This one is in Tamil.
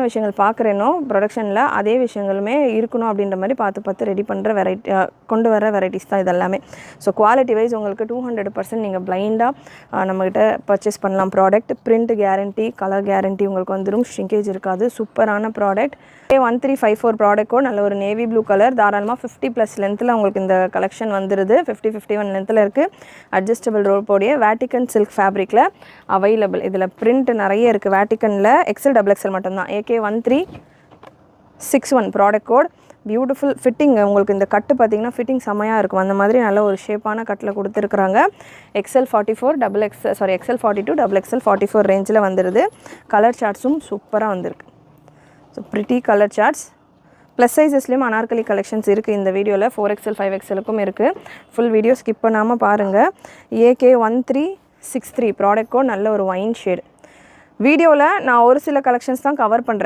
விஷயங்கள் பார்க்குறேனோ ப்ரொடக்ஷனில் அதே விஷயங்களுமே இருக்கணும் அப்படின்ற மாதிரி பார்த்து ரெடி பண்ணுற வெரைட்டி கொண்டு வர வெரைட்டிஸ் தான் இதெல்லாமே. ஸோ குவாலிட்டி வைஸ் உங்களுக்கு 200% நீங்கள் பிளைண்டாக நம்மகிட்ட பர்ச்சேஸ் பண்ணலாம். Product print guarantee, colour guarantee உங்களுக்கு வந்துடும், ஷ்ரிங்கேஜ் இருக்காது. சூப்பரான ப்ராடக்ட். 1354 ப்ராடக்ட் கோட், நல்ல ஒரு நேவி ப்ளூ கலர், தாராளமாக 50+ லென்த்தில் உங்களுக்கு இந்த கலெக்ஷன் வந்துடுது. 50-51 லென்த்தில் இருக்குது. Adjustable ரோப்போடைய Vatican silk ஃபேப்ரிக்கில் available. இதில் பிரிண்ட் நிறைய இருக்குது. வேட்டிக்கனில் XL XXL மட்டும்தான். AK1361 product code. Beautiful fitting. உங்களுக்கு இந்த கட்டு பார்த்திங்கன்னா ஃபிட்டிங் செம்மையாக இருக்கும். அந்த மாதிரி நல்ல ஒரு ஷேப்பான கட்டில் கொடுத்துருக்குறாங்க. XL44 XL42 XXL44 ரேஞ்சில் வந்துடுது. கலர் சார்ட்ஸும் சூப்பராக வந்திருக்கு. So pretty colour charts. Plus சைஸஸ்லேயும் அனார்கலி கலெக்ஷன்ஸ் இருக்குது இந்த வீடியோவில். 4XL 5XLக்கும் இருக்குது. ஃபுல் வீடியோ ஸ்கிப் பண்ணாமல் பாருங்கள். AK1363 ப்ராடக்ட் கோட், நல்ல ஒரு ஒயின் ஷேடு. வீடியோவில் நான் ஒரு சில கலெக்ஷன்ஸ் தான் கவர் பண்ணுறேன்.